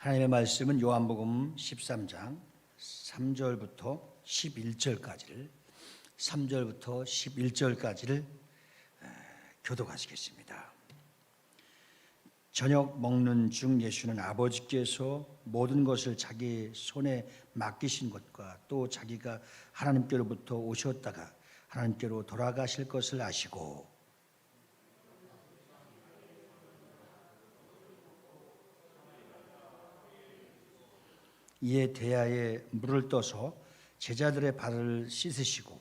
하나님의 말씀은 요한복음 13장 3절부터 11절까지를 교독하시겠습니다. 저녁 먹는 중 예수는 아버지께서 모든 것을 자기 손에 맡기신 것과 또 자기가 하나님께로부터 오셨다가 하나님께로 돌아가실 것을 아시고 이에 대야에 물을 떠서 제자들의 발을 씻으시고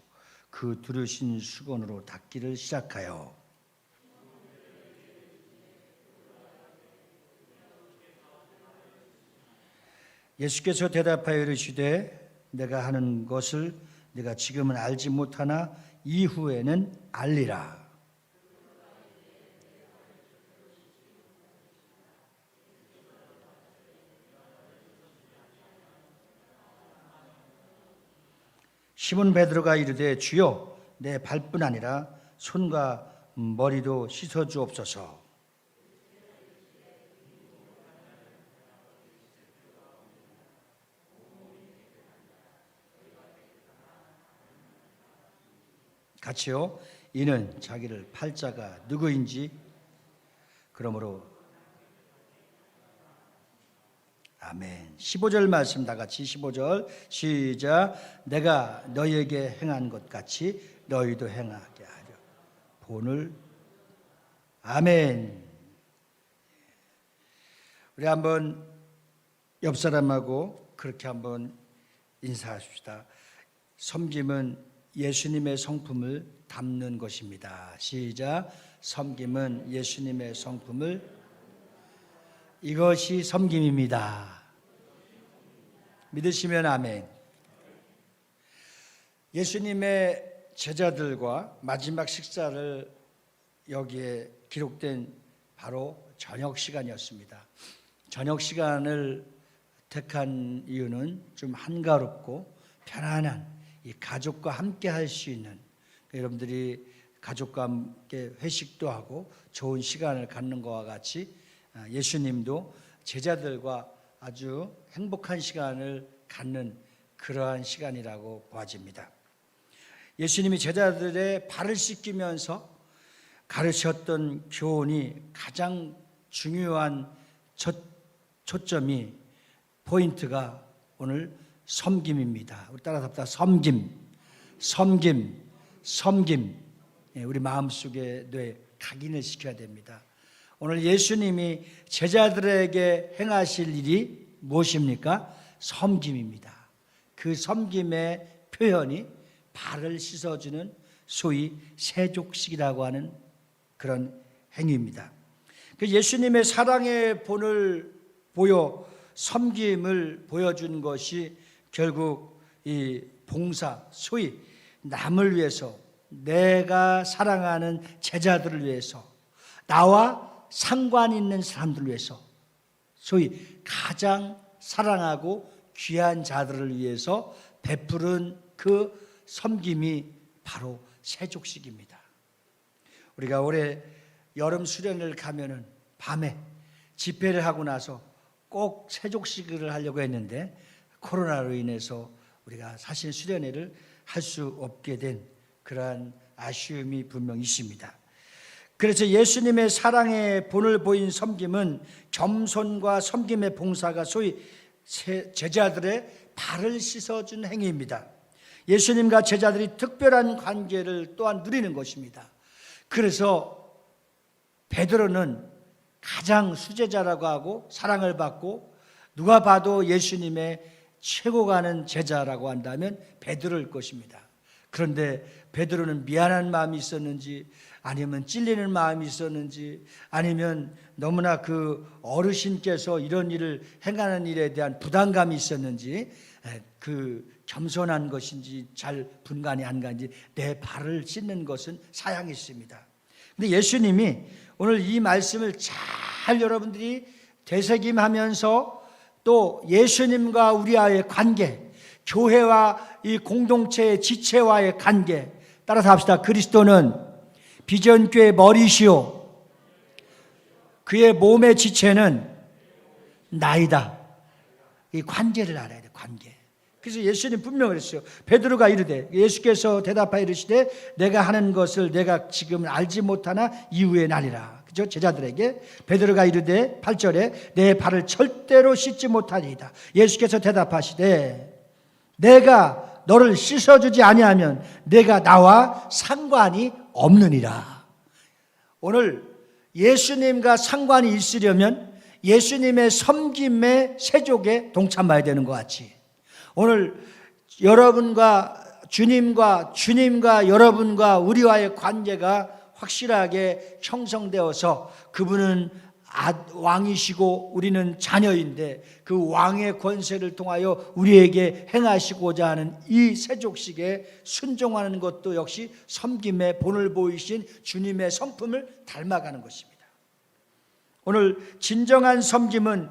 그 두르신 수건으로 닦기를 시작하여 예수께서 대답하여 이르시되 내가 하는 것을 네가 지금은 알지 못하나 이후에는 알리라. 시몬 베드로가 이르되 주여 내 발뿐 아니라 손과 머리도 씻어 주옵소서. 같이요. 이는 자기를 팔자가 누구인지 그러므로 아멘. 15절 말씀 다 같이 15절 시작. 내가 너희에게 행한 것 같이 너희도 행하게 하려 본을 아멘. 우리 한번 옆 사람하고 그렇게 한번 인사하십시다. 섬김은 예수님의 성품을 담는 것입니다. 시작. 섬김은 예수님의 성품을 이것이 섬김입니다. 믿으시면 아멘. 예수님의 제자들과 마지막 식사를 여기에 기록된 바로 저녁 시간이었습니다. 저녁 시간을 택한 이유는 좀 한가롭고 편안한 이 가족과 함께 할 수 있는, 여러분들이 가족과 함께 회식도 하고 좋은 시간을 갖는 것과 같이 예수님도 제자들과 아주 행복한 시간을 갖는 그러한 시간이라고 보아집니다. 예수님이 제자들의 발을 씻기면서 가르쳤던 교훈이 가장 중요한 초점이 포인트가 오늘 섬김입니다. 우리 따라서 합시다. 섬김. 우리 마음속에 뇌 각인을 시켜야 됩니다. 오늘 예수님이 제자들에게 행하실 일이 무엇입니까? 섬김입니다. 그 섬김의 표현이 발을 씻어주는 소위 세족식이라고 하는 그런 행위입니다. 예수님의 사랑의 본을 보여 섬김을 보여준 것이 결국 이 봉사, 소위 남을 위해서, 내가 사랑하는 제자들을 위해서, 나와 상관 있는 사람들을 위해서, 소위 가장 사랑하고 귀한 자들을 위해서 베푸른 그 섬김이 바로 세족식입니다. 우리가 올해 여름 수련을 가면은 밤에 집회를 하고 나서 꼭 세족식을 하려고 했는데 코로나로 인해서 우리가 사실 수련회를 할 수 없게 된 그러한 아쉬움이 분명히 있습니다. 그래서 예수님의 사랑의 본을 보인 섬김은 겸손과 섬김의 봉사가 소위 제자들의 발을 씻어준 행위입니다. 예수님과 제자들이 특별한 관계를 또한 누리는 것입니다. 그래서 베드로는 가장 수제자라고 하고 사랑을 받고 누가 봐도 예수님의 최고 가는 제자라고 한다면 베드로일 것입니다. 그런데 베드로는 미안한 마음이 있었는지, 아니면 찔리는 마음이 있었는지, 아니면 너무나 그 어르신께서 이런 일을 행하는 일에 대한 부담감이 있었는지, 그 겸손한 것인지 잘 분간이 안 가는지 내 발을 씻는 것은 사양이 있습니다. 그런데 예수님이 오늘 이 말씀을 잘 여러분들이 되새김하면서 또 예수님과 우리와의 관계, 교회와 이 공동체의 지체와의 관계, 따라서 합시다. 그리스도는 비전교의 머리시오 그의 몸의 지체는 나이다. 이 관계를 알아야 돼, 관계. 그래서 예수님 분명히 그랬어요. 베드로가 이르되, 예수께서 대답하여 이르시되 내가 하는 것을 내가 지금 알지 못하나 이후에 나리라. 그죠? 제자들에게 베드로가 이르되 8절에 내 발을 절대로 씻지 못하리이다. 예수께서 대답하시되 내가 너를 씻어주지 아니하면 내가 나와 상관이 없느니라. 오늘 예수님과 상관이 있으려면 예수님의 섬김의 세족에 동참해야 되는 것 같이, 오늘 여러분과 주님과 여러분과 우리와의 관계가 확실하게 형성되어서 그분은 왕이시고 우리는 자녀인데 그 왕의 권세를 통하여 우리에게 행하시고자 하는 이 세족식에 순종하는 것도 역시 섬김의 본을 보이신 주님의 성품을 닮아가는 것입니다. 오늘 진정한 섬김은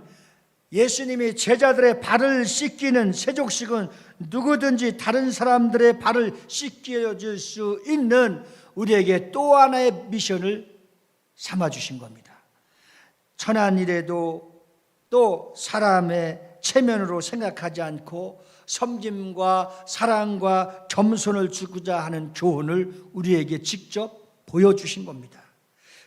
예수님이 제자들의 발을 씻기는 세족식은 누구든지 다른 사람들의 발을 씻겨줄 수 있는 우리에게 또 하나의 미션을 삼아주신 겁니다. 천한 일에도 또 사람의 체면으로 생각하지 않고 섬김과 사랑과 겸손을 주고자 하는 교훈을 우리에게 직접 보여주신 겁니다.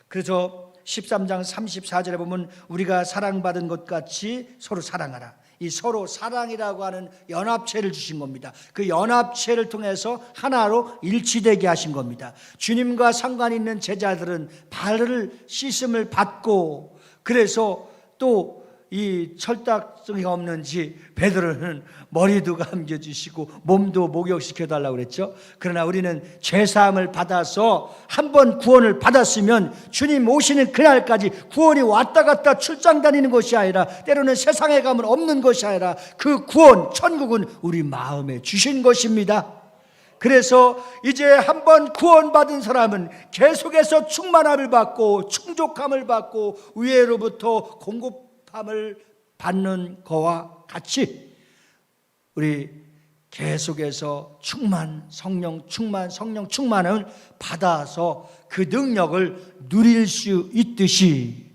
그래서 13장 34절에 보면 우리가 사랑받은 것 같이 서로 사랑하라. 이 서로 사랑이라고 하는 연합체를 주신 겁니다. 그 연합체를 통해서 하나로 일치되게 하신 겁니다. 주님과 상관 있는 제자들은 발을 씻음을 받고, 그래서 또 이 철딱성이 없는지 베드로는 머리도 감겨주시고 몸도 목욕시켜달라고 그랬죠. 그러나 우리는 죄사함을 받아서 한번 구원을 받았으면 주님 오시는 그날까지 구원이 왔다 갔다 출장 다니는 것이 아니라, 때로는 세상에 가면 없는 것이 아니라 그 구원, 천국은 우리 마음에 주신 것입니다. 그래서 이제 한번 구원받은 사람은 계속해서 충만함을 받고 충족함을 받고 위로부터 공급함을 받는 것과 같이 우리 계속해서 성령 충만을 받아서 그 능력을 누릴 수 있듯이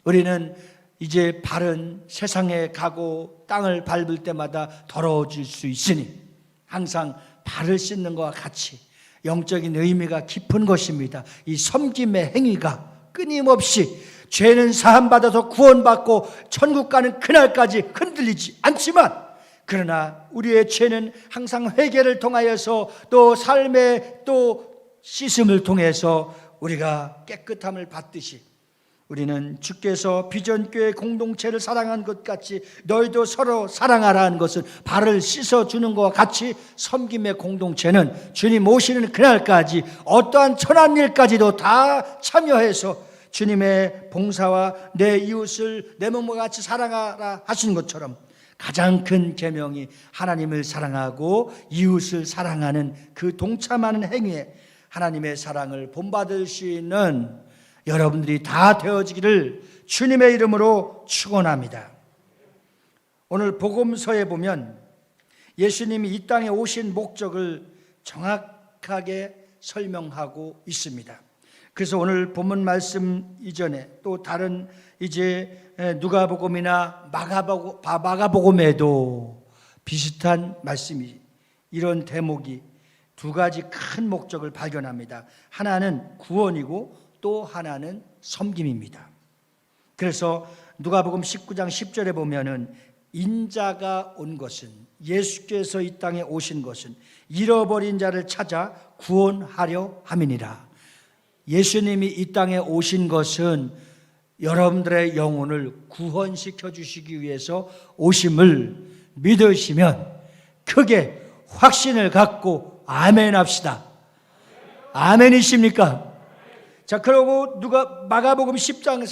우리는 이제 발은 세상에 가고 땅을 밟을 때마다 더러워질 수 있으니 항상 발을 씻는 것과 같이 영적인 의미가 깊은 것입니다. 이 섬김의 행위가 끊임없이 죄는 사함받아서 구원받고 천국 가는 그날까지 흔들리지 않지만, 그러나 우리의 죄는 항상 회개를 통하여서 또 삶의 또 씻음을 통해서 우리가 깨끗함을 받듯이 우리는 주께서 비전교회 공동체를 사랑한 것 같이 너희도 서로 사랑하라는 것은 발을 씻어주는 것과 같이 섬김의 공동체는 주님 오시는 그날까지 어떠한 천한 일까지도 다 참여해서 주님의 봉사와 내 이웃을 내 몸과 같이 사랑하라 하시는 것처럼 가장 큰 계명이 하나님을 사랑하고 이웃을 사랑하는 그 동참하는 행위에 하나님의 사랑을 본받을 수 있는 여러분들이 다 되어지기를 주님의 이름으로 축원합니다. 오늘 복음서에 보면 예수님이 이 땅에 오신 목적을 정확하게 설명하고 있습니다. 그래서 오늘 본문 말씀 이전에 또 다른 이제 누가복음이나 마가복음에도 비슷한 말씀이, 이런 대목이 두 가지 큰 목적을 발견합니다. 하나는 구원이고 또 하나는 섬김입니다. 그래서 누가복음 19장 10절에 보면은 인자가 온 것은, 예수께서 이 땅에 오신 것은 잃어버린 자를 찾아 구원하려 함이니라. 예수님이 이 땅에 오신 것은 여러분들의 영혼을 구원시켜 주시기 위해서 오심을 믿으시면 크게 확신을 갖고 아멘 합시다. 아멘이십니까? 자, 그리고 마가복음 10장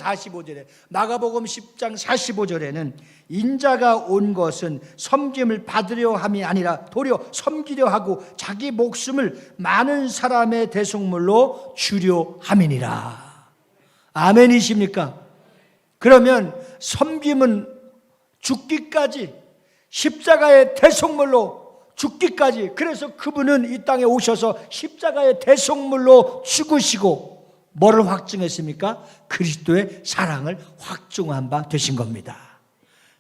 45절에는 인자가 온 것은 섬김을 받으려 함이 아니라 도리어 섬기려 하고 자기 목숨을 많은 사람의 대속물로 주려 함이니라. 아멘이십니까? 그러면 섬김은 죽기까지, 십자가의 대속물로 죽기까지, 그래서 그분은 이 땅에 오셔서 십자가의 대속물로 죽으시고 뭐를 확증했습니까? 그리스도의 사랑을 확증한 바 되신 겁니다.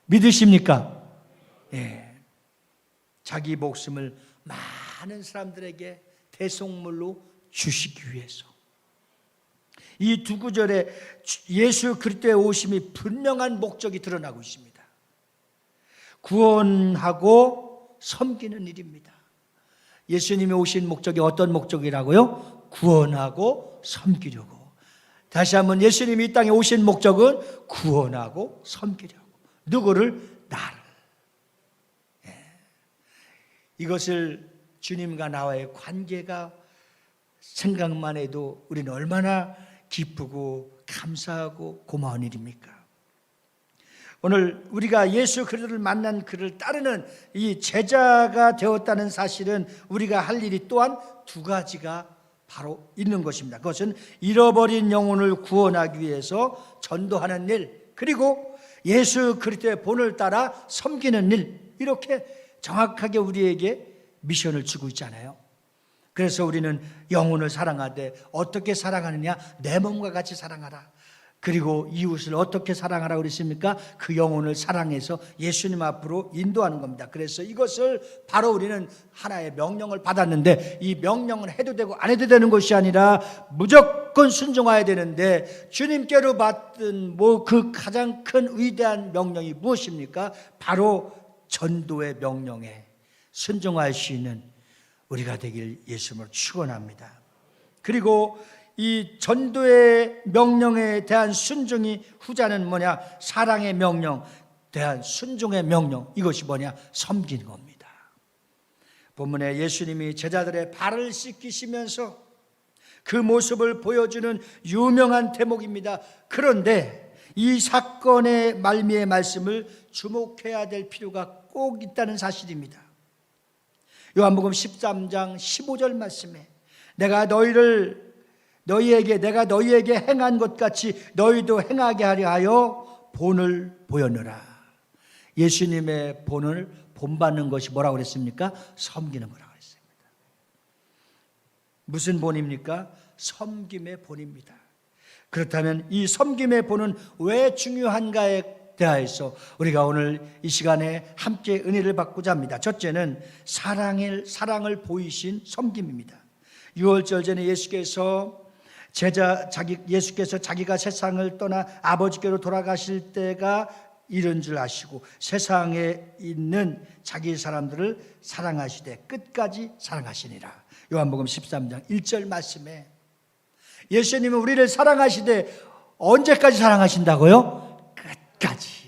믿으십니까? 자기 목숨을 많은 사람들에게 대속물로 주시기 위해서. 이 두 구절에 예수 그리스도의 오심이 분명한 목적이 드러나고 있습니다. 구원하고 섬기는 일입니다. 예수님이 오신 목적이 어떤 목적이라고요? 구원하고 섬기려고. 다시 한번 예수님이 이 땅에 오신 목적은 구원하고 섬기려고. 누구를? 나를. 이것을 주님과 나와의 관계가 생각만 해도 우리는 얼마나 기쁘고 감사하고 고마운 일입니까? 오늘 우리가 예수 그리스도를 만난 그를 따르는 이 제자가 되었다는 사실은 우리가 할 일이 또한 두 가지가 바로 있는 것입니다. 그것은 잃어버린 영혼을 구원하기 위해서 전도하는 일, 그리고 예수 그리스도의 본을 따라 섬기는 일, 이렇게 정확하게 우리에게 미션을 주고 있잖아요. 그래서 우리는 영혼을 사랑하되 어떻게 사랑하느냐? 내 몸과 같이 사랑하라. 그리고 이웃을 어떻게 사랑하라고 그랬습니까? 그 영혼을 사랑해서 예수님 앞으로 인도하는 겁니다. 그래서 이것을 바로 우리는 하나의 명령을 받았는데, 이 명령을 해도 되고 안 해도 되는 것이 아니라 무조건 순종해야 되는데, 주님께로 받은 그 가장 큰 위대한 명령이 무엇입니까? 바로 전도의 명령에 순종할 수 있는 우리가 되길 예수님으로 축원합니다. 그리고 이 전도의 명령에 대한 순종이 후자는 뭐냐? 사랑의 명령 대한 순종의 명령, 이것이 뭐냐? 섬기는 겁니다. 본문에 예수님이 제자들의 발을 씻기시면서 그 모습을 보여주는 유명한 대목입니다. 그런데 이 사건의 말미의 말씀을 주목해야 될 필요가 꼭 있다는 사실입니다. 요한복음 13장 15절 말씀에 내가 너희에게 행한 것 같이 너희도 행하게 하려 하여 본을 보였노라. 예수님의 본을 본받는 것이 뭐라고 그랬습니까? 섬기는 거라고 했습니다. 무슨 본입니까? 섬김의 본입니다. 그렇다면 이 섬김의 본은 왜 중요한가에 대하여서 우리가 오늘 이 시간에 함께 은혜를 받고자 합니다. 첫째는 사랑을 보이신 섬김입니다. 유월절 전에 예수께서 자기가 세상을 떠나 아버지께로 돌아가실 때가 이른 줄 아시고 세상에 있는 자기 사람들을 사랑하시되 끝까지 사랑하시니라. 요한복음 13장 1절 말씀에 예수님은 우리를 사랑하시되 언제까지 사랑하신다고요? 끝까지.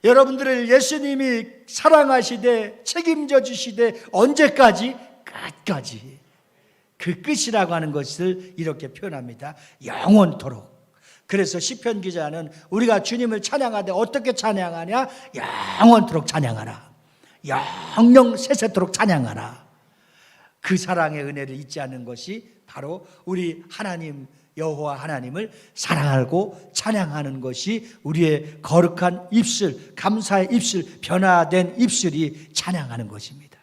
여러분들을 예수님이 사랑하시되 책임져 주시되 언제까지? 끝까지. 그 끝이라고 하는 것을 이렇게 표현합니다. 영원토록. 그래서 시편 기자는 우리가 주님을 찬양하되 어떻게 찬양하냐? 영원토록 찬양하라. 영영 세세토록 찬양하라. 그 사랑의 은혜를 잊지 않는 것이 바로 우리 하나님 여호와 하나님을 사랑하고 찬양하는 것이 우리의 거룩한 입술, 감사의 입술, 변화된 입술이 찬양하는 것입니다.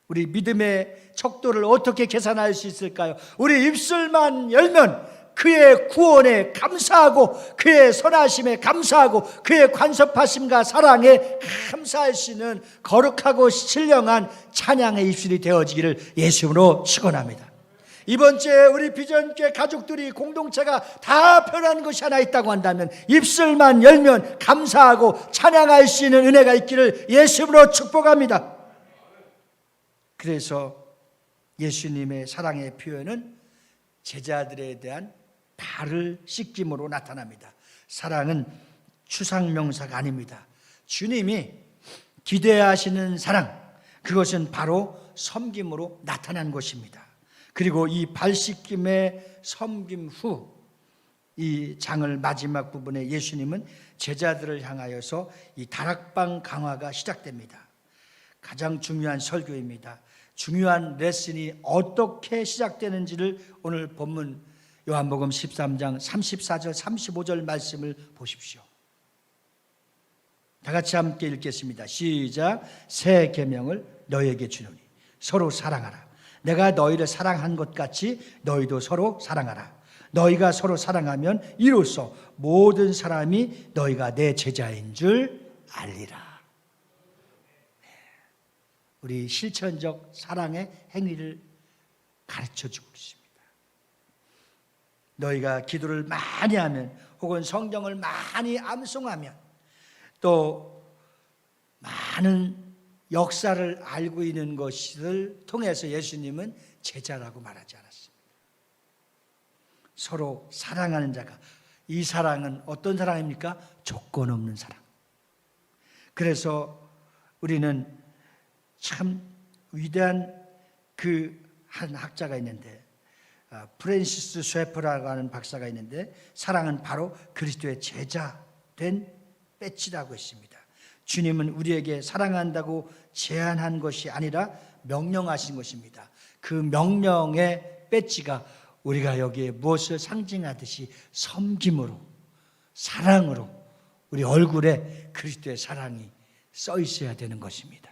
우리 믿음의 척도를 어떻게 계산할 수 있을까요? 우리 입술만 열면 그의 구원에 감사하고 그의 선하심에 감사하고 그의 간섭하심과 사랑에 감사할 수 있는 거룩하고 신령한 찬양의 입술이 되어지기를 예수님으로 축원합니다. 이번 주에 우리 비전교회 가족들이 공동체가 다 변하는 것이 하나 있다고 한다면 입술만 열면 감사하고 찬양할 수 있는 은혜가 있기를 예수님으로 축복합니다. 그래서 예수님의 사랑의 표현은 제자들에 대한 발을 씻김으로 나타납니다. 사랑은 추상명사가 아닙니다. 주님이 기대하시는 사랑, 그것은 바로 섬김으로 나타난 것입니다. 그리고 이 발 씻김의 섬김 후 이 장을 마지막 부분에 예수님은 제자들을 향하여서 이 다락방 강화가 시작됩니다. 가장 중요한 설교입니다. 중요한 레슨이 어떻게 시작되는지를 오늘 본문 요한복음 13장 34절 35절 말씀을 보십시오. 다 같이 함께 읽겠습니다. 시작. 새 계명을 너희에게 주노니 서로 사랑하라. 내가 너희를 사랑한 것 같이 너희도 서로 사랑하라. 너희가 서로 사랑하면 이로써 모든 사람이 너희가 내 제자인 줄 알리라. 우리 실천적 사랑의 행위를 가르쳐주고 있습니다. 너희가 기도를 많이 하면 혹은 성경을 많이 암송하면 또 많은 역사를 알고 있는 것을 통해서 예수님은 제자라고 말하지 않았습니다. 서로 사랑하는 자가, 이 사랑은 어떤 사랑입니까? 조건 없는 사랑. 그래서 우리는 참 위대한 그 한 학자가 있는데, 프랜시스 쉐퍼라고 하는 박사가 있는데, 사랑은 바로 그리스도의 제자 된 배지라고 했습니다. 주님은 우리에게 사랑한다고 제안한 것이 아니라 명령하신 것입니다. 그 명령의 배지가 우리가 여기에 무엇을 상징하듯이 섬김으로, 사랑으로 우리 얼굴에 그리스도의 사랑이 써 있어야 되는 것입니다.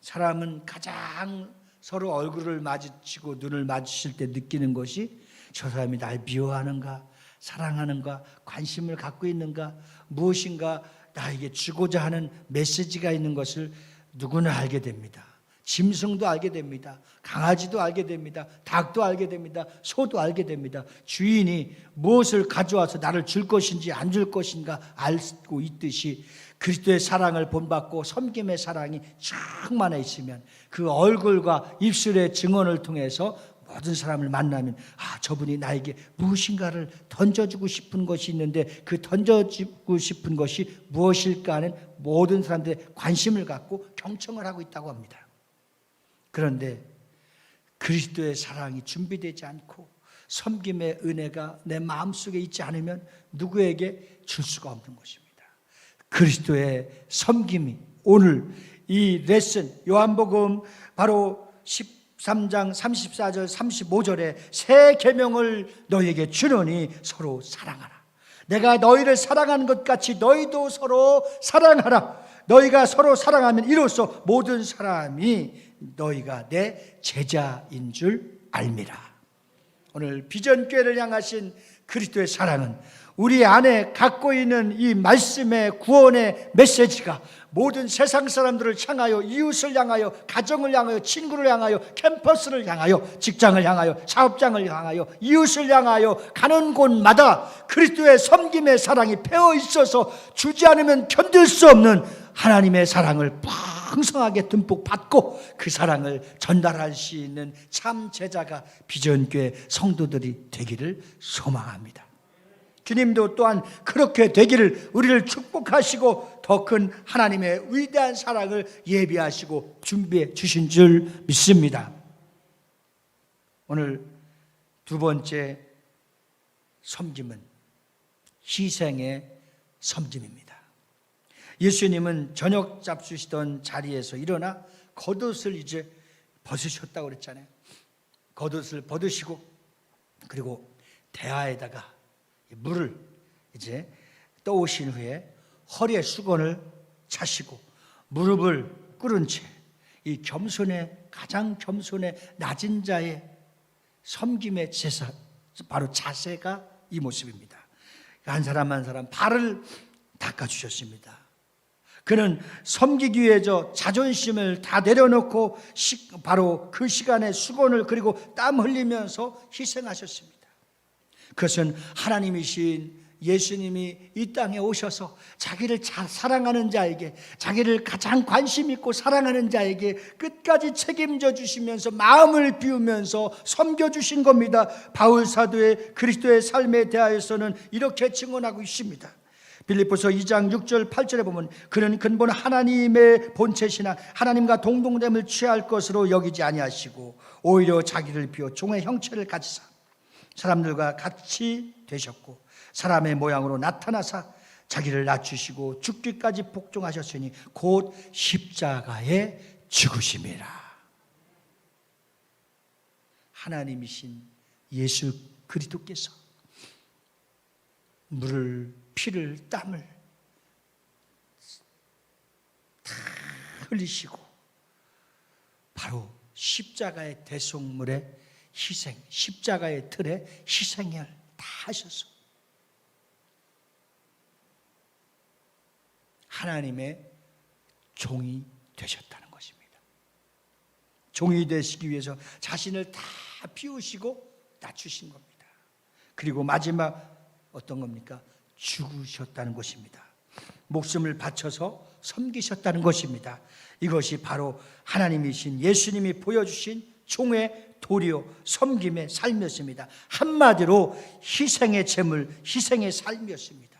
사람은 가장 서로 얼굴을 마주치고 눈을 마주칠 때 느끼는 것이 저 사람이 날 미워하는가, 사랑하는가, 관심을 갖고 있는가, 무엇인가 나에게 주고자 하는 메시지가 있는 것을 누구나 알게 됩니다. 짐승도 알게 됩니다. 강아지도 알게 됩니다. 닭도 알게 됩니다. 소도 알게 됩니다. 주인이 무엇을 가져와서 나를 줄 것인지 안 줄 것인가 알고 있듯이 그리스도의 사랑을 본받고 섬김의 사랑이 충만해 있으면 그 얼굴과 입술의 증언을 통해서 모든 사람을 만나면 저분이 나에게 무엇인가를 던져주고 싶은 것이 있는데 그 던져주고 싶은 것이 무엇일까 하는 모든 사람들의 관심을 갖고 경청을 하고 있다고 합니다. 그런데 그리스도의 사랑이 준비되지 않고 섬김의 은혜가 내 마음속에 있지 않으면 누구에게 줄 수가 없는 것입니다. 그리스도의 섬김이 오늘 이 레슨 요한복음 바로 13장 34절 35절에 새 계명을 너희에게 주노니 서로 사랑하라. 내가 너희를 사랑하는 것 같이 너희도 서로 사랑하라. 너희가 서로 사랑하면 이로써 모든 사람이 너희가 내 제자인 줄 알미라. 오늘 비전교회를 향하신 그리스도의 사랑은 우리 안에 갖고 있는 이 말씀의 구원의 메시지가 모든 세상 사람들을 향하여, 이웃을 향하여, 가정을 향하여, 친구를 향하여, 캠퍼스를 향하여, 직장을 향하여, 사업장을 향하여, 이웃을 향하여 가는 곳마다 그리스도의 섬김의 사랑이 배어 있어서 주지 않으면 견딜 수 없는 하나님의 사랑을 풍성하게 듬뿍 받고 그 사랑을 전달할 수 있는 참 제자가 비전교회 성도들이 되기를 소망합니다. 주님도 또한 그렇게 되기를 우리를 축복하시고 더 큰 하나님의 위대한 사랑을 예비하시고 준비해 주신 줄 믿습니다. 오늘 두 번째 섬김은 희생의 섬김입니다. 예수님은 저녁 잡수시던 자리에서 일어나 겉옷을 이제 벗으셨다고 그랬잖아요. 겉옷을 벗으시고 그리고 대야에다가 물을 이제 떠오신 후에 허리에 수건을 차시고 무릎을 꿇은 채 이 겸손의 가장 겸손의 낮은 자의 섬김의 제사 바로 자세가 이 모습입니다. 한 사람 한 사람 발을 닦아주셨습니다. 그는 섬기기 위해 자존심을 다 내려놓고 바로 그 시간에 수건을 그리고 땀 흘리면서 희생하셨습니다. 그것은 하나님이신 예수님이 이 땅에 오셔서 자기를 사랑하는 자에게, 자기를 가장 관심 있고 사랑하는 자에게 끝까지 책임져 주시면서 마음을 비우면서 섬겨주신 겁니다. 바울 사도의 그리스도의 삶에 대하여서는 이렇게 증언하고 있습니다. 빌립보서 2장 6절 8절에 보면 그는 근본 하나님의 본체시나 하나님과 동등됨을 취할 것으로 여기지 아니하시고 오히려 자기를 비워 종의 형체를 가지사 사람들과 같이 되셨고 사람의 모양으로 나타나사 자기를 낮추시고 죽기까지 복종하셨으니 곧 십자가에 죽으심이라. 하나님이신 예수 그리스도께서 물을, 피를, 땀을 다 흘리시고 바로 십자가의 대속물의 희생, 십자가의 틀에 희생을 다 하셔서 하나님의 종이 되셨다는 것입니다. 종이 되시기 위해서 자신을 다 비우시고 낮추신 겁니다. 그리고 마지막 어떤 겁니까? 죽으셨다는 것입니다. 목숨을 바쳐서 섬기셨다는 것입니다. 이것이 바로 하나님이신 예수님이 보여주신 종의 도리요 섬김의 삶이었습니다. 한마디로 희생의 제물, 희생의 삶이었습니다.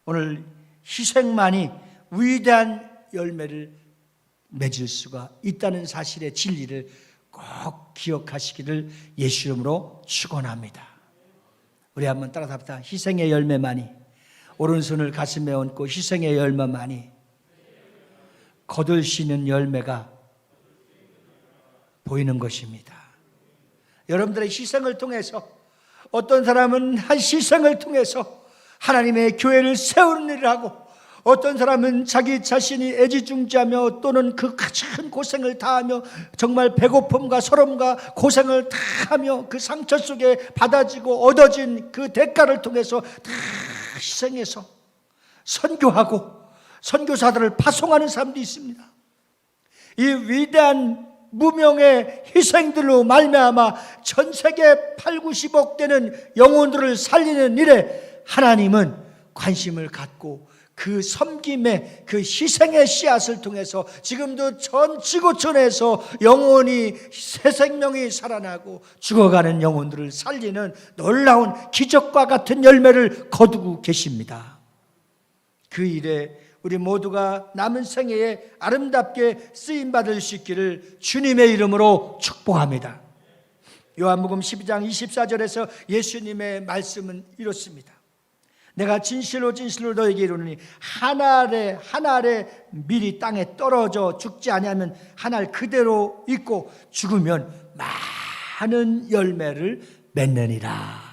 오늘 희생만이 위대한 열매를 맺을 수가 있다는 사실의 진리를 꼭 기억하시기를 예수 이름으로 축원합니다. 우리 한번 따라 합시다. 희생의 열매만이, 오른손을 가슴에 얹고 희생의 열매만이 거둘 수 있는 열매가 보이는 것입니다. 여러분들의 희생을 통해서, 어떤 사람은 한 희생을 통해서 하나님의 교회를 세우는 일을 하고, 어떤 사람은 자기 자신이 애지중지하며 또는 그 큰 고생을 다하며 정말 배고픔과 서름과 고생을 다하며 그 상처 속에 받아지고 얻어진 그 대가를 통해서 다 희생해서 선교하고 선교사들을 파송하는 사람도 있습니다. 이 위대한 무명의 희생들로 말미암아 전 세계 8, 90억 되는 영혼들을 살리는 일에 하나님은 관심을 갖고 그 섬김의 그 희생의 씨앗을 통해서 지금도 전 지구촌에서 영혼이 새 생명이 살아나고 죽어가는 영혼들을 살리는 놀라운 기적과 같은 열매를 거두고 계십니다. 그 일에 우리 모두가 남은 생애에 아름답게 쓰임받을 수 있기를 주님의 이름으로 축복합니다. 요한복음 12장 24절에서 예수님의 말씀은 이렇습니다. 내가 진실로 진실로 너에게 이르노니 한 알에 밀이 땅에 떨어져 죽지 아니하면 한 알 그대로 있고 죽으면 많은 열매를 맺느니라.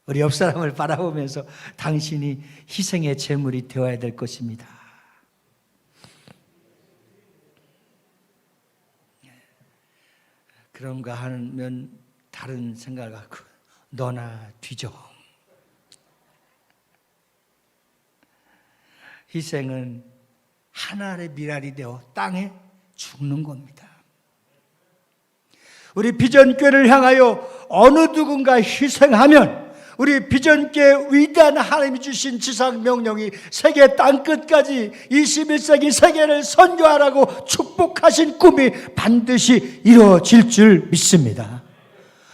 우리 옆 사람을 바라보면서 당신이 희생의 제물이 되어야 될 것입니다. 그런가 하면 다른 생각을 갖고 너나 뒤져. 희생은 한 알의 밀알이 되어 땅에 죽는 겁니다. 우리 비전교회를 향하여 어느 누군가 희생하면 우리 비전교회 위대한 하나님이 주신 지상 명령이 세계 땅끝까지 21세기 세계를 선교하라고 축복하신 꿈이 반드시 이루어질 줄 믿습니다.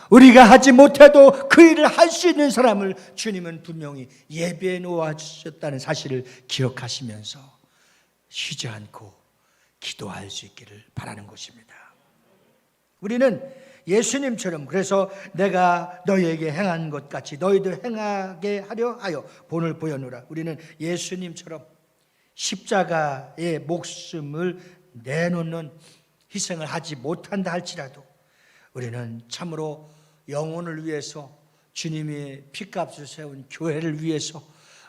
우리가 하지 못해도 그 일을 할 수 있는 사람을 주님은 분명히 예배해 놓아 주셨다는 사실을 기억하시면서 쉬지 않고 기도할 수 있기를 바라는 것입니다. 우리는 예수님처럼, 그래서 내가 너희에게 행한 것 같이 너희도 행하게 하려 하여 본을 보여노라. 우리는 예수님처럼 십자가의 목숨을 내놓는 희생을 하지 못한다 할지라도 우리는 참으로 영혼을 위해서, 주님이 피값을 세운 교회를 위해서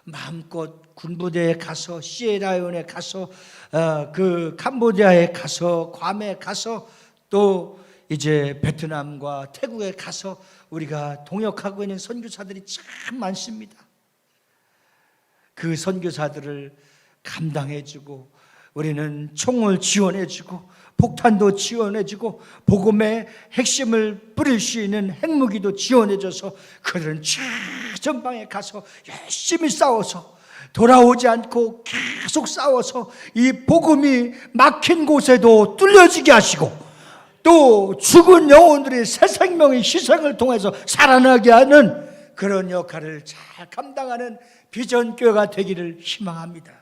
마음껏 군부대에 가서, 시에라온에 가서, 그 캄보디아에 가서, 괌에 가서, 또 이제 베트남과 태국에 가서 우리가 동역하고 있는 선교사들이 참 많습니다. 그 선교사들을 감당해주고 우리는 총을 지원해주고 폭탄도 지원해주고 복음의 핵심을 뿌릴 수 있는 핵무기도 지원해줘서 그들은 최전방에 가서 열심히 싸워서 돌아오지 않고 계속 싸워서 이 복음이 막힌 곳에도 뚫려지게 하시고 또 죽은 영혼들이 새 생명의 희생을 통해서 살아나게 하는 그런 역할을 잘 감당하는 비전교회가 되기를 희망합니다.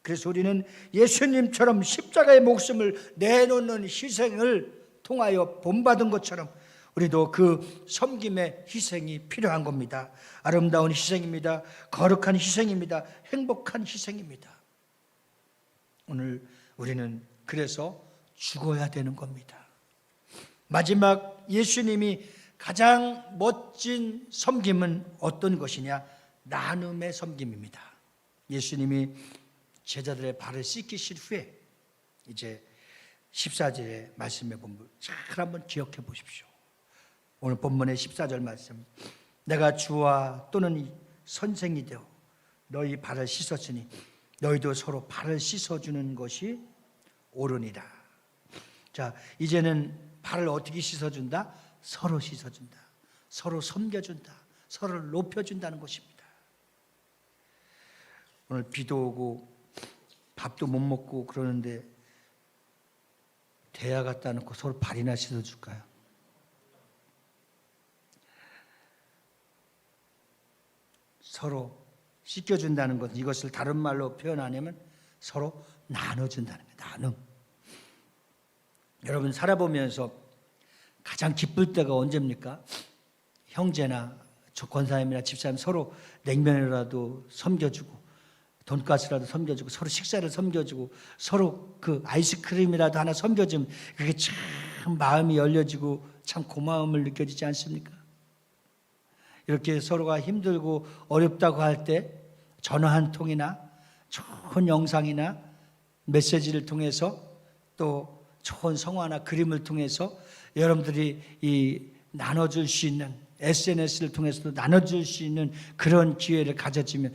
그래서 우리는 예수님처럼 십자가의 목숨을 내놓는 희생을 통하여 본받은 것처럼 우리도 그 섬김의 희생이 필요한 겁니다. 아름다운 희생입니다. 거룩한 희생입니다. 행복한 희생입니다. 오늘 우리는 그래서 죽어야 되는 겁니다. 마지막 예수님이 가장 멋진 섬김은 어떤 것이냐? 나눔의 섬김입니다. 예수님이 제자들의 발을 씻기신 후에 이제 14절의 말씀에 보면 잘 한번 기억해 보십시오. 오늘 본문의 14절 말씀, 내가 주와 또는 선생이 되어 너희 발을 씻었으니 너희도 서로 발을 씻어주는 것이 옳으니라. 자, 이제는 발을 어떻게 씻어준다? 서로 씻어준다. 서로 섬겨준다. 서로를 높여준다는 것입니다. 오늘 비도 오고 밥도 못 먹고 그러는데 대야 갖다 놓고 서로 발이나 씻어줄까요? 서로 씻겨준다는 것, 이것을 다른 말로 표현하냐면 서로 나눠준다는 거예요. 나눔. 여러분 살아보면서 가장 기쁠 때가 언제입니까? 형제나 권사님이나 집사님 서로 냉면이라도 섬겨주고 돈가스라도 섬겨주고 서로 식사를 섬겨주고 서로 그 아이스크림이라도 하나 섬겨주면 그게 참 마음이 열려지고 참 고마움을 느껴지지 않습니까? 이렇게 서로가 힘들고 어렵다고 할 때 전화 한 통이나 좋은 영상이나 메시지를 통해서 또 좋은 성화나 그림을 통해서 여러분들이 이 나눠줄 수 있는 SNS를 통해서도 나눠줄 수 있는 그런 기회를 가져지면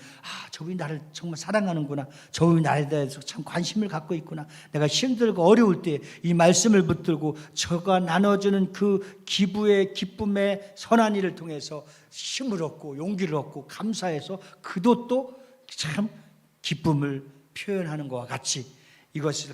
저분이 나를 정말 사랑하는구나. 저분이 나에 대해서 참 관심을 갖고 있구나. 내가 힘들고 어려울 때 이 말씀을 붙들고 저가 나눠주는 그 기부의 기쁨의 선한 일을 통해서 힘을 얻고 용기를 얻고 감사해서 그도 또 참 기쁨을 표현하는 것과 같이 이것을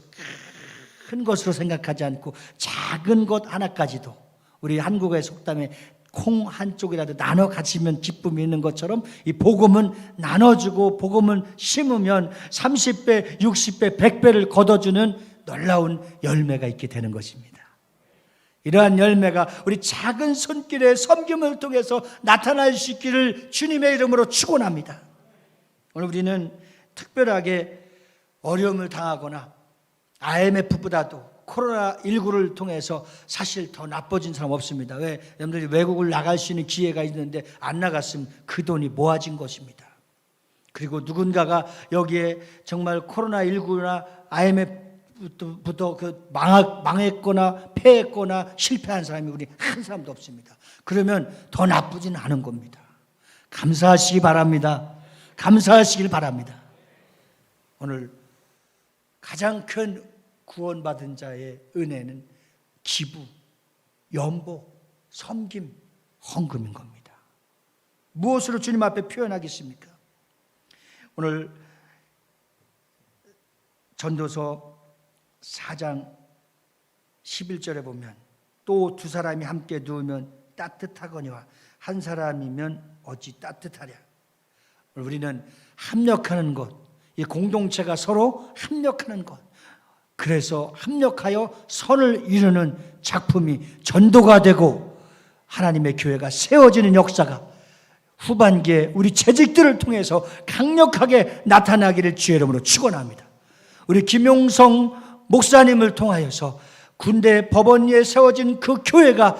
큰 것으로 생각하지 않고 작은 것 하나까지도 우리 한국의 속담에 콩 한쪽이라도 나눠 가지면 기쁨이 있는 것처럼 이 복음은 나눠주고 복음은 심으면 30배, 60배, 100배를 거둬주는 놀라운 열매가 있게 되는 것입니다. 이러한 열매가 우리 작은 손길의 섬김을 통해서 나타날 수 있기를 주님의 이름으로 축원합니다. 오늘 우리는 특별하게 어려움을 당하거나 IMF보다도 코로나19를 통해서 사실 더 나빠진 사람 없습니다. 왜? 여러분들이 외국을 나갈 수 있는 기회가 있는데 안 나갔으면 그 돈이 모아진 것입니다. 그리고 누군가가 여기에 정말 코로나19나 IMF부터 망했거나 패했거나 실패한 사람이 우리 한 사람도 없습니다. 그러면 더 나쁘지는 않은 겁니다. 감사하시기 바랍니다. 감사하시길 바랍니다. 오늘 가장 큰 구원받은 자의 은혜는 기부, 연보, 섬김, 헌금인 겁니다. 무엇으로 주님 앞에 표현하겠습니까? 오늘 전도서 4장 11절에 보면 또 두 사람이 함께 누우면 따뜻하거니와 한 사람이면 어찌 따뜻하랴. 우리는 합력하는 것, 이 공동체가 서로 합력하는 것, 그래서 합력하여 선을 이루는 작품이 전도가 되고 하나님의 교회가 세워지는 역사가 후반기에 우리 재직들을 통해서 강력하게 나타나기를 주의 이름으로 축원합니다. 우리 김용성 목사님을 통하여서 군대 법원리에 세워진 그 교회가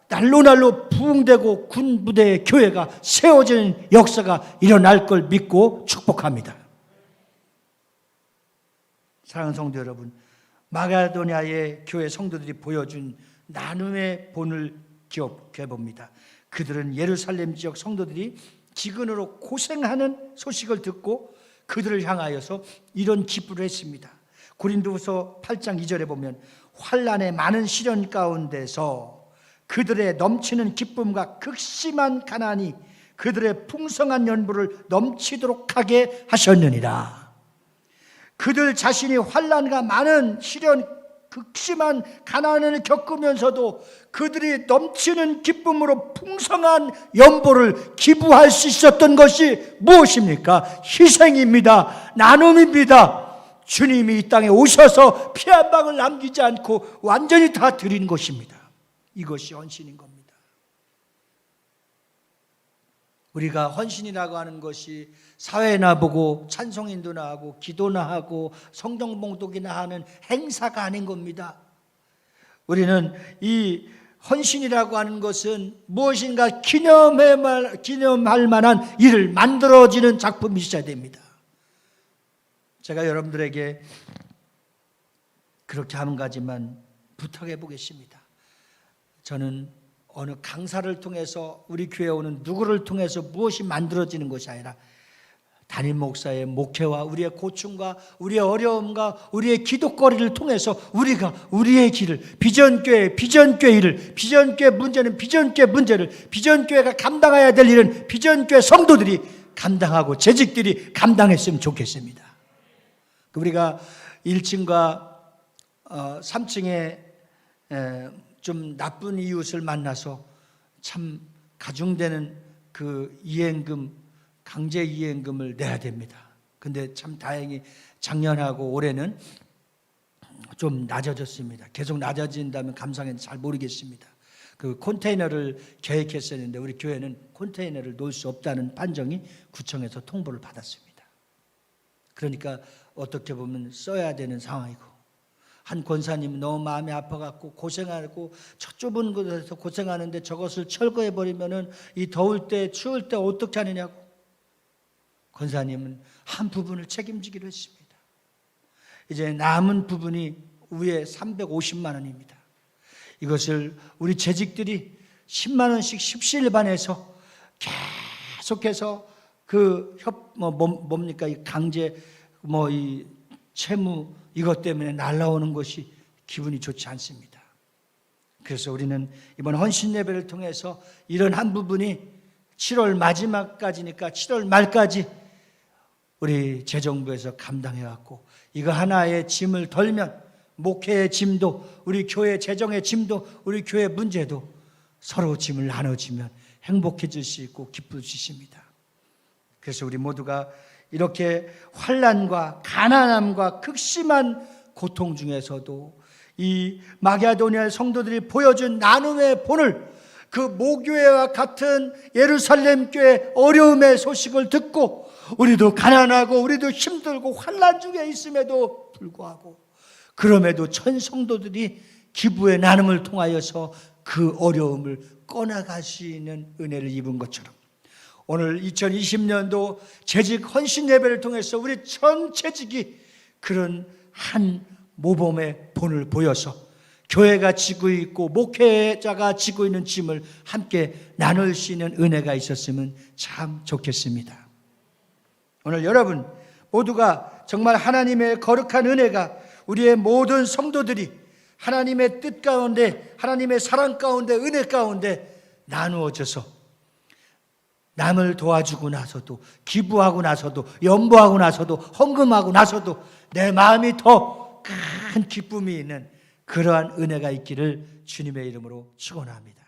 날로 부흥되고 군 부대의 교회가 세워지는 역사가 일어날 걸 믿고 축복합니다. 사랑하는 성도 여러분, 마게도냐의 교회 성도들이 보여준 나눔의 본을 기억해 봅니다. 그들은 예루살렘 지역 성도들이 기근으로 고생하는 소식을 듣고 그들을 향하여서 이런 기부를 했습니다. 고린도후서 8장 2절에 보면 환난의 많은 시련 가운데서 그들의 넘치는 기쁨과 극심한 가난이 그들의 풍성한 연부를 넘치도록 하게 하셨느니라. 그들 자신이 환난과 많은 시련, 극심한 가난을 겪으면서도 그들이 넘치는 기쁨으로 풍성한 연보를 기부할 수 있었던 것이 무엇입니까? 희생입니다. 나눔입니다. 주님이 이 땅에 오셔서 피 한 방울 남기지 않고 완전히 다 드린 것입니다. 이것이 헌신인 겁니다. 우리가 헌신이라고 하는 것이 사회나 보고 찬송인도나 하고 기도나 하고 성경 봉독이나 하는 행사가 아닌 겁니다. 우리는 이 헌신이라고 하는 것은 무엇인가 기념할 만한 일을 만들어지는 작품이 있어야 됩니다. 제가 여러분들에게 그렇게 한 가지만 부탁해 보겠습니다. 저는 어느 강사를 통해서 우리 교회에 오는 누구를 통해서 무엇이 만들어지는 것이 아니라 담임 목사의 목회와 우리의 고충과 우리의 어려움과 우리의 기도거리를 통해서 우리가 우리의 길을 비전교회 일을 비전교회 문제는 비전교회 문제를 비전교회가 감당해야 될 일은 비전교회 성도들이 감당하고 재직들이 감당했으면 좋겠습니다. 우리가 1층과 3층에 좀 나쁜 이웃을 만나서 참 가중되는 그 이행금 강제 이행금을 내야 됩니다. 근데 참 다행히 작년하고 올해는 좀 낮아졌습니다. 계속 낮아진다면 감사했는데 잘 모르겠습니다. 그 컨테이너를 계획했었는데 우리 교회는 컨테이너를 놓을 수 없다는 판정이 구청에서 통보를 받았습니다. 그러니까 어떻게 보면 써야 되는 상황이고, 한 권사님은 너무 마음이 아파갖고 고생하고 저 좁은 곳에서 고생하는데 저것을 철거해버리면은 이 더울 때 추울 때 어떻게 하느냐고 권사님은 한 부분을 책임지기로 했습니다. 이제 남은 부분이 위에 350만 원입니다. 이것을 우리 재직들이 10만 원씩 십시일반해서 계속해서 그 뭡니까 이 강제 이 채무 이것 때문에 날라오는 것이 기분이 좋지 않습니다. 그래서 우리는 이번 헌신 예배를 통해서 이런 한 부분이 7월 마지막까지니까 7월 말까지 우리 재정부에서 감당해왔고, 이거 하나의 짐을 덜면 목회의 짐도 우리 교회 재정의 짐도 우리 교회 문제도 서로 짐을 나눠지면 행복해질 수 있고 기쁠 수 있습니다. 그래서 우리 모두가 이렇게 환난과 가난함과 극심한 고통 중에서도 이 마게도니아 성도들이 보여준 나눔의 본을, 그 모교회와 같은 예루살렘 교회 어려움의 소식을 듣고 우리도 가난하고 우리도 힘들고 환난 중에 있음에도 불구하고 그럼에도 천 성도들이 기부의 나눔을 통하여서 그 어려움을 꺼나갈 수 있는 은혜를 입은 것처럼 오늘 2020년도 재직 헌신 예배를 통해서 우리 전 재직이 그런 한 모범의 본을 보여서 교회가 지고 있고 목회자가 지고 있는 짐을 함께 나눌 수 있는 은혜가 있었으면 참 좋겠습니다. 오늘 여러분 모두가 정말 하나님의 거룩한 은혜가 우리의 모든 성도들이 하나님의 뜻 가운데, 하나님의 사랑 가운데, 은혜 가운데 나누어져서 남을 도와주고 나서도, 기부하고 나서도, 연보하고 나서도, 헌금하고 나서도 내 마음이 더 큰 기쁨이 있는 그러한 은혜가 있기를 주님의 이름으로 축원합니다.